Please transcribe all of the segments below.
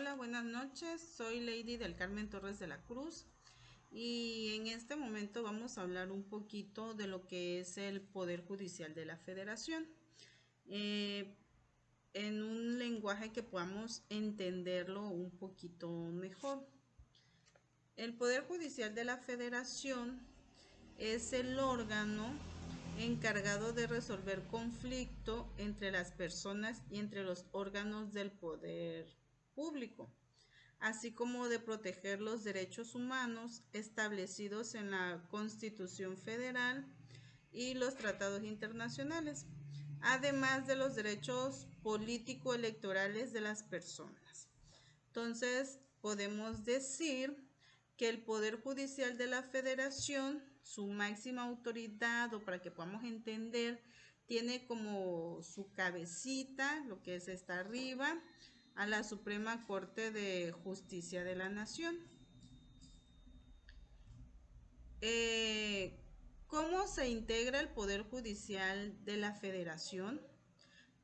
Hola, buenas noches. Soy Lady del Carmen Torres de la Cruz y en este momento vamos a hablar un poquito de lo que es el Poder Judicial de la Federación, eh, en un lenguaje que podamos entenderlo un poquito mejor. El Poder Judicial de la Federación es el órgano encargado de resolver conflicto entre las personas y entre los órganos del poder público, así como de proteger los derechos humanos establecidos en la Constitución Federal y los tratados internacionales, además de los derechos político-electorales de las personas. Entonces, podemos decir que el Poder Judicial de la Federación, su máxima autoridad, o para que podamos entender, tiene como su cabecita, lo que es está arriba, a la Suprema Corte de Justicia de la Nación. ¿Cómo se integra el Poder Judicial de la Federación?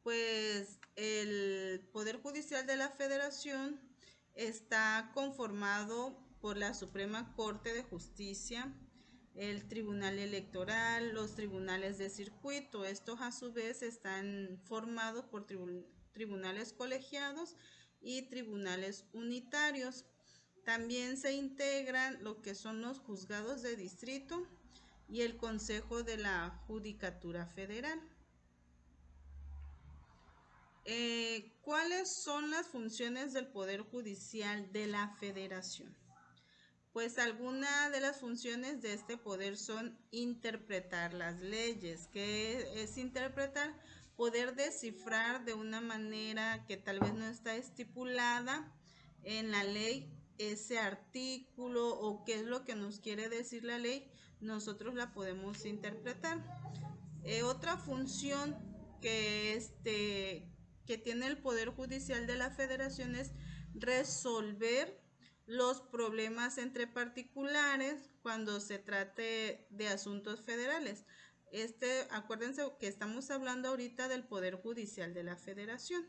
Pues el Poder Judicial de la Federación está conformado por la Suprema Corte de Justicia, el Tribunal Electoral, los tribunales de circuito. Estos a su vez están formados por tribunales colegiados y tribunales unitarios. También se integran lo que son los juzgados de distrito y el Consejo de la Judicatura Federal. ¿Cuáles son las funciones del Poder Judicial de la Federación? Pues algunas de las funciones de este poder son interpretar las leyes. ¿Qué es interpretar? Poder descifrar de una manera que tal vez no está estipulada en la ley ese artículo o qué es lo que nos quiere decir la ley, nosotros la podemos interpretar. Otra función que tiene el Poder Judicial de la Federación es resolver los problemas entre particulares cuando se trate de asuntos federales. Acuérdense que estamos hablando ahorita del Poder Judicial de la Federación.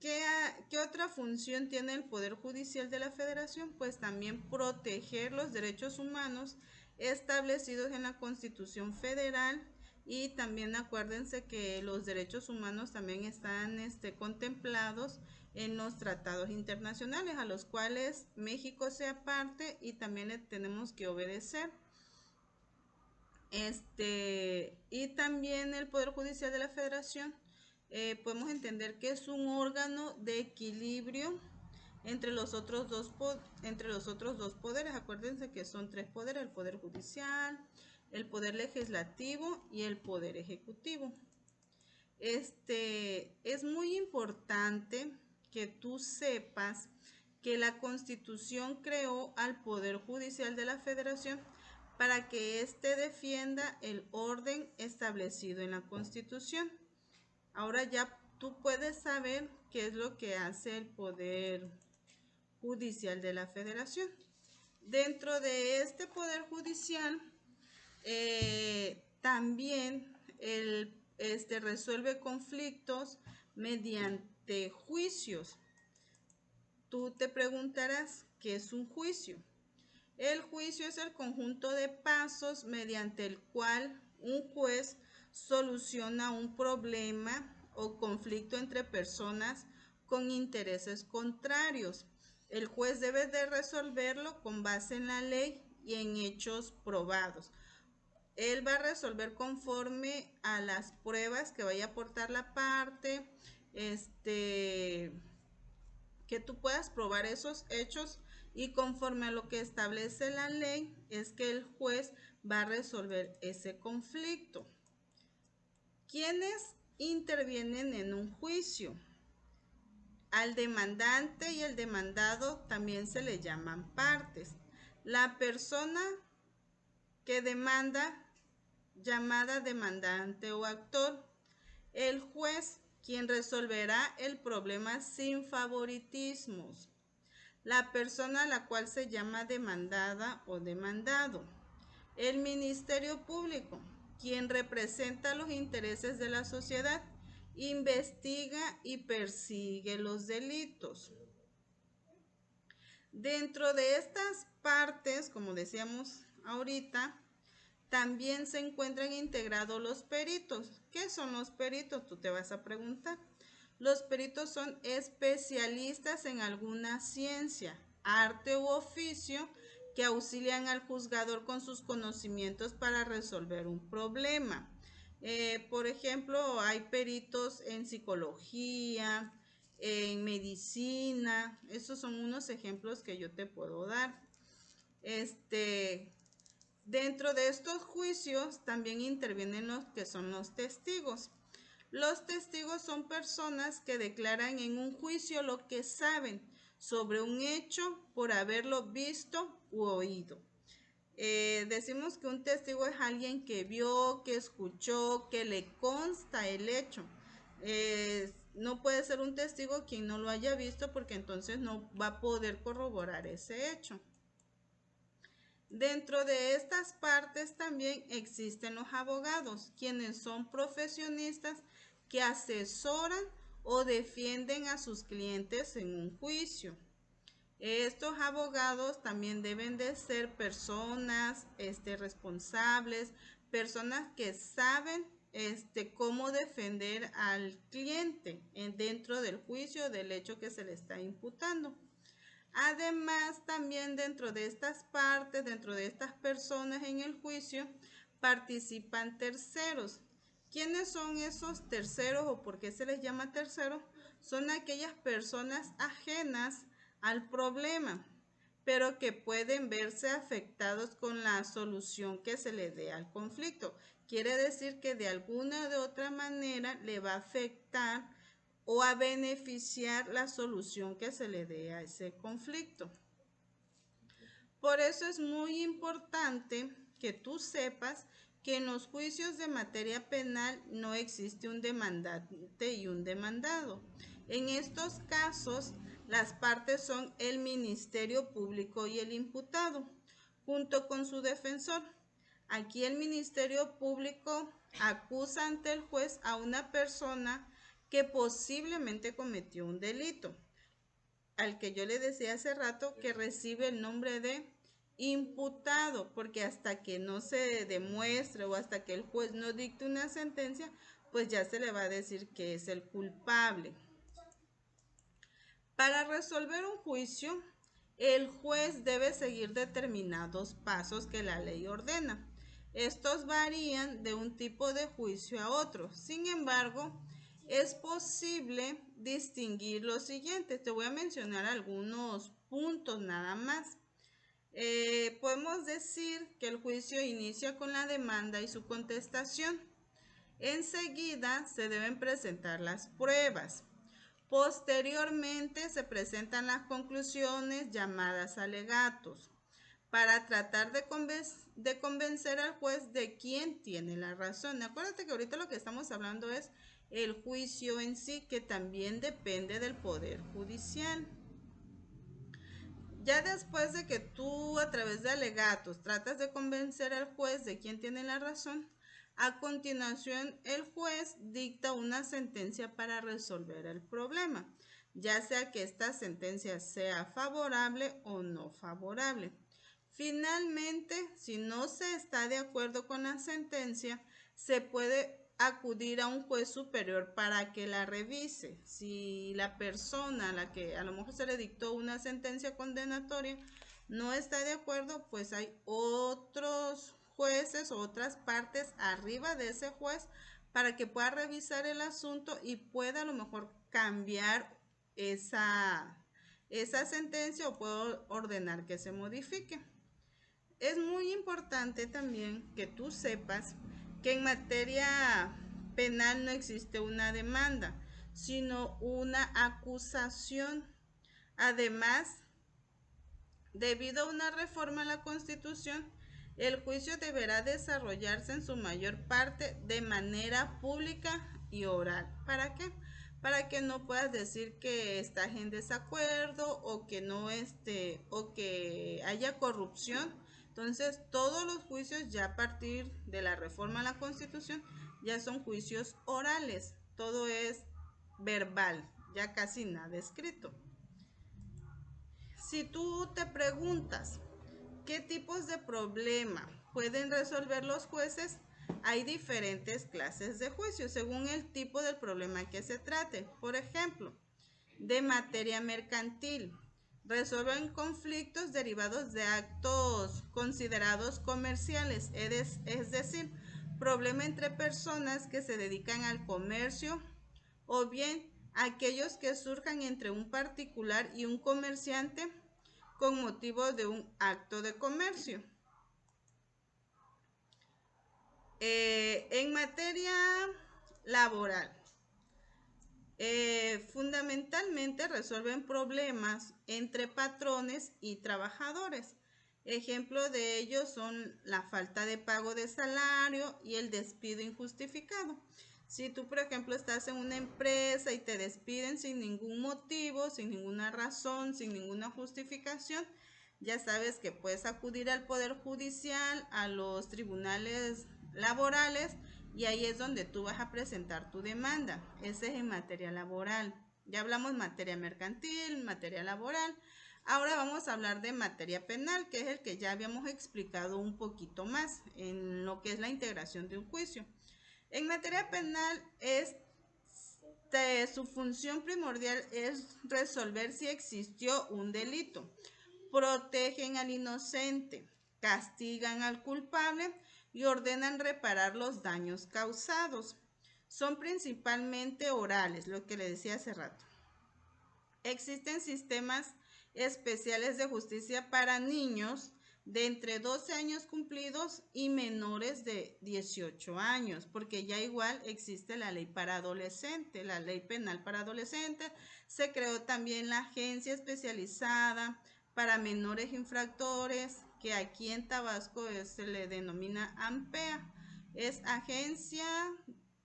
¿Qué otra función tiene el Poder Judicial de la Federación? Pues también proteger los derechos humanos establecidos en la Constitución Federal, y también acuérdense que los derechos humanos también están contemplados en los tratados internacionales a los cuales México sea parte y también le tenemos que obedecer. Y también el Poder Judicial de la Federación, podemos entender que es un órgano de equilibrio entre los otros dos poderes. Acuérdense que son tres poderes: el Poder Judicial, el Poder Legislativo y el Poder Ejecutivo. Es muy importante que tú sepas que la Constitución creó al Poder Judicial de la Federación para que éste defienda el orden establecido en la Constitución. Ahora ya tú puedes saber qué es lo que hace el Poder Judicial de la Federación. Dentro de este Poder Judicial, también resuelve conflictos mediante juicios. Tú te preguntarás, ¿qué es un juicio? El juicio es el conjunto de pasos mediante el cual un juez soluciona un problema o conflicto entre personas con intereses contrarios. El juez debe de resolverlo con base en la ley y en hechos probados. Él va a resolver conforme a las pruebas que vaya a aportar la parte, que tú puedas probar esos hechos, y conforme a lo que establece la ley es que el juez va a resolver ese conflicto. ¿Quiénes intervienen en un juicio? Al demandante y el demandado también se le llaman partes. La persona que demanda, llamada demandante o actor. El juez, quien resolverá el problema sin favoritismos. La persona a la cual se llama demandada o demandado. El Ministerio Público, quien representa los intereses de la sociedad, investiga y persigue los delitos. Dentro de estas partes, como decíamos ahorita, también se encuentran integrados los peritos. ¿Qué son los peritos? Tú te vas a preguntar. Los peritos son especialistas en alguna ciencia, arte u oficio que auxilian al juzgador con sus conocimientos para resolver un problema. Por ejemplo, hay peritos en psicología, en medicina. Esos son unos ejemplos que yo te puedo dar. Dentro de estos juicios también intervienen los que son los testigos. Los testigos son personas que declaran en un juicio lo que saben sobre un hecho por haberlo visto u oído. Decimos que un testigo es alguien que vio, que escuchó, que le consta el hecho. No puede ser un testigo quien no lo haya visto, porque entonces no va a poder corroborar ese hecho. Dentro de estas partes también existen los abogados, quienes son profesionistas que asesoran o defienden a sus clientes en un juicio. Estos abogados también deben de ser personas responsables, personas que saben cómo defender al cliente dentro del juicio del hecho que se le está imputando. Además, también dentro de estas partes, dentro de estas personas en el juicio, participan terceros. ¿Quiénes son esos terceros o por qué se les llama terceros? Son aquellas personas ajenas al problema, pero que pueden verse afectados con la solución que se le dé al conflicto. Quiere decir que de alguna o de otra manera le va a afectar o a beneficiar la solución que se le dé a ese conflicto. Por eso es muy importante que tú sepas que en los juicios de materia penal no existe un demandante y un demandado. En estos casos, las partes son el Ministerio Público y el imputado, junto con su defensor. Aquí el Ministerio Público acusa ante el juez a una persona que posiblemente cometió un delito, al que yo le decía hace rato que recibe el nombre de imputado, porque hasta que no se demuestre o hasta que el juez no dicte una sentencia, pues ya se le va a decir que es el culpable. Para resolver un juicio, el juez debe seguir determinados pasos que la ley ordena. Estos varían de un tipo de juicio a otro. Sin embargo, es posible distinguir lo siguiente. Te voy a mencionar algunos puntos nada más. Podemos decir que el juicio inicia con la demanda y su contestación. Enseguida se deben presentar las pruebas. Posteriormente se presentan las conclusiones llamadas alegatos para tratar de convencer al juez de quién tiene la razón. Acuérdate que ahorita lo que estamos hablando es el juicio en sí, que también depende del Poder Judicial. Ya después de que tú a través de alegatos tratas de convencer al juez de quién tiene la razón, a continuación el juez dicta una sentencia para resolver el problema, ya sea que esta sentencia sea favorable o no favorable. Finalmente, si no se está de acuerdo con la sentencia, se puede acudir a un juez superior para que la revise. Si la persona a la que a lo mejor se le dictó una sentencia condenatoria no está de acuerdo, pues hay otros jueces o otras partes arriba de ese juez para que pueda revisar el asunto y pueda a lo mejor cambiar esa sentencia o puede ordenar que se modifique. Es muy importante también que tú sepas que en materia penal no existe una demanda, sino una acusación. Además, debido a una reforma a la Constitución, el juicio deberá desarrollarse en su mayor parte de manera pública y oral. ¿Para qué? Para que no puedas decir que estás en desacuerdo o que no o que haya corrupción. Entonces, todos los juicios ya a partir de la reforma a la Constitución ya son juicios orales. Todo es verbal, ya casi nada escrito. Si tú te preguntas qué tipos de problema pueden resolver los jueces, hay diferentes clases de juicio según el tipo del problema que se trate. Por ejemplo, de materia mercantil, resuelven conflictos derivados de actos considerados comerciales, es decir, problema entre personas que se dedican al comercio o bien aquellos que surjan entre un particular y un comerciante con motivo de un acto de comercio. En materia laboral, fundamentalmente resuelven problemas entre patrones y trabajadores. Ejemplo de ellos son la falta de pago de salario y el despido injustificado. Si tú, por ejemplo, estás en una empresa y te despiden sin ningún motivo, sin ninguna razón, sin ninguna justificación, ya sabes que puedes acudir al Poder Judicial, a los tribunales laborales, y ahí es donde tú vas a presentar tu demanda. Ese es en materia laboral. Ya hablamos materia mercantil, materia laboral. Ahora vamos a hablar de materia penal, que es el que ya habíamos explicado un poquito más en lo que es la integración de un juicio. En materia penal su función primordial es resolver si existió un delito. Protegen al inocente, castigan al culpable y ordenan reparar los daños causados. Son principalmente orales, lo que le decía hace rato. Existen sistemas especiales de justicia para niños de entre 12 años cumplidos y menores de 18 años, porque ya igual existe la ley para adolescentes, la ley penal para adolescentes. Se creó también la agencia especializada para menores infractores, que aquí en Tabasco se le denomina AMPEA. Es Agencia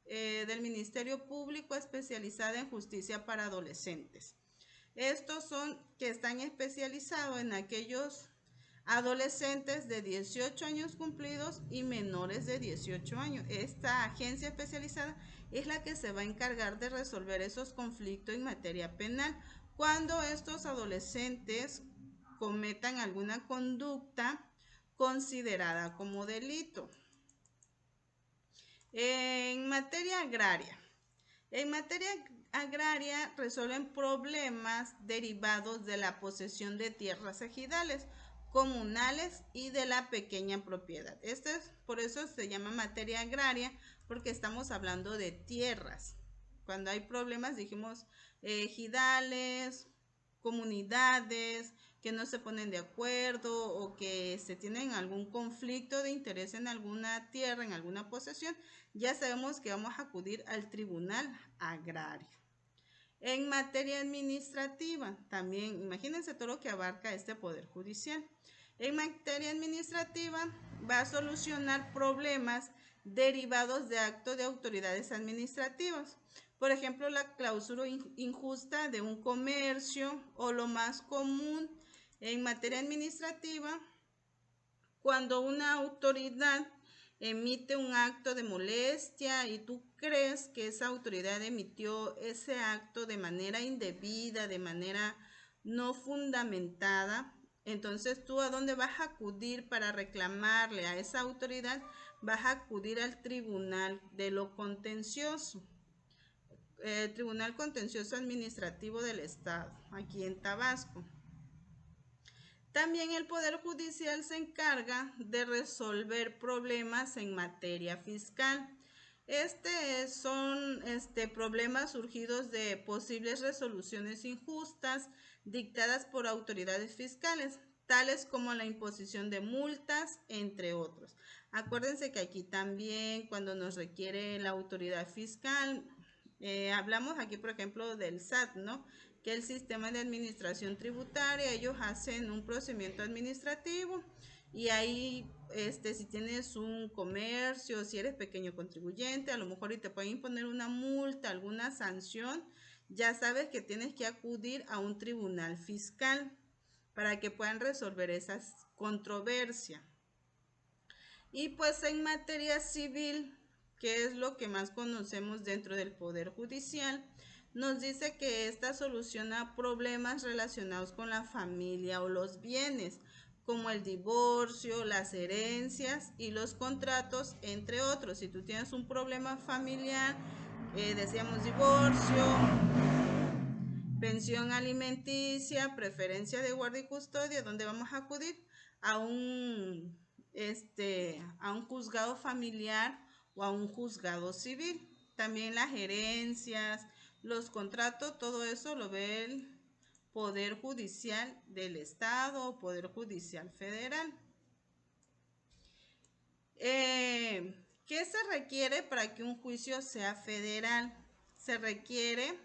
del Ministerio Público especializada en justicia para adolescentes. Estos son que están especializados en aquellos adolescentes de 18 años cumplidos y menores de 18 años. Esta agencia especializada es la que se va a encargar de resolver esos conflictos en materia penal cuando estos adolescentes cometan alguna conducta considerada como delito. En materia agraria. En materia agraria resuelven problemas derivados de la posesión de tierras ejidales, comunales y de la pequeña propiedad. Por eso se llama materia agraria, porque estamos hablando de tierras. Cuando hay problemas, dijimos ejidales, comunidades que no se ponen de acuerdo o que se tienen algún conflicto de interés en alguna tierra, en alguna posesión, ya sabemos que vamos a acudir al tribunal agrario. En materia administrativa, también imagínense todo lo que abarca este Poder Judicial. En materia administrativa va a solucionar problemas derivados de actos de autoridades administrativas. Por ejemplo, la clausura injusta de un comercio, o lo más común en materia administrativa, cuando una autoridad emite un acto de molestia y tú crees que esa autoridad emitió ese acto de manera indebida, de manera no fundamentada, entonces tú ¿a dónde vas a acudir para reclamarle a esa autoridad? Vas a acudir al Tribunal de lo Contencioso, el Tribunal Contencioso Administrativo del Estado, aquí en Tabasco. También el Poder Judicial se encarga de resolver problemas en materia fiscal. Son problemas surgidos de posibles resoluciones injustas dictadas por autoridades fiscales, tales como la imposición de multas, entre otros. Acuérdense que aquí también, cuando nos requiere la autoridad fiscal, hablamos aquí, por ejemplo, del SAT, ¿no? Que el sistema de administración tributaria, ellos hacen un procedimiento administrativo y ahí si tienes un comercio, si eres pequeño contribuyente, a lo mejor y te pueden imponer una multa, alguna sanción, ya sabes que tienes que acudir a un tribunal fiscal para que puedan resolver esas controversias. Y pues en materia civil, que es lo que más conocemos dentro del Poder Judicial, nos dice que esta soluciona problemas relacionados con la familia o los bienes, como el divorcio, las herencias y los contratos, entre otros. Si tú tienes un problema familiar, decíamos divorcio, pensión alimenticia, preferencia de guardia y custodia, ¿dónde vamos a acudir? A a un juzgado familiar o a un juzgado civil. También las herencias, los contratos, todo eso lo ve el Poder Judicial del Estado o Poder Judicial Federal. ¿Qué se requiere para que un juicio sea federal? Se requiere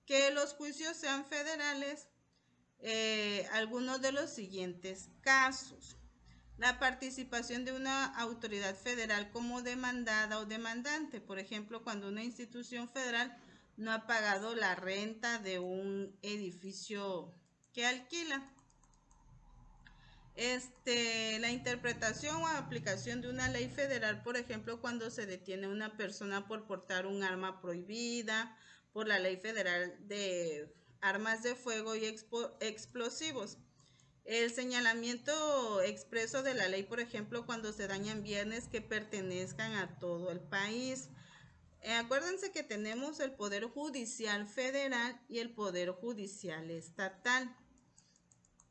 que los juicios sean federales, algunos de los siguientes casos: la participación de una autoridad federal como demandada o demandante, por ejemplo, cuando una institución federal no ha pagado la renta de un edificio que alquila. La interpretación o aplicación de una ley federal, por ejemplo, cuando se detiene a una persona por portar un arma prohibida, por la ley federal de armas de fuego y explosivos. El señalamiento expreso de la ley, por ejemplo, cuando se dañan bienes que pertenezcan a todo el país. Acuérdense que tenemos el Poder Judicial Federal y el Poder Judicial Estatal.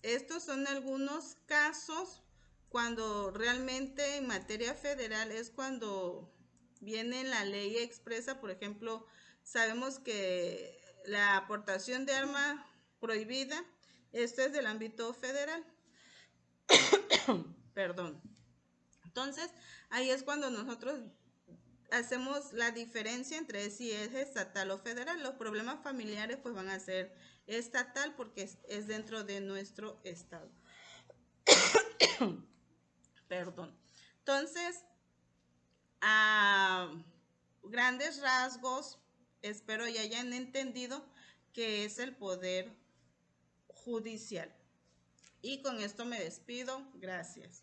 Estos son algunos casos cuando realmente en materia federal es cuando viene la ley expresa. Por ejemplo, sabemos que la aportación de arma prohibida, esto es del ámbito federal. Perdón. Entonces, ahí es cuando nosotros hacemos la diferencia entre si es estatal o federal. Los problemas familiares pues van a ser estatal porque es dentro de nuestro estado. Perdón. Entonces, a grandes rasgos, espero ya hayan entendido qué es el poder judicial. Y con esto me despido. Gracias.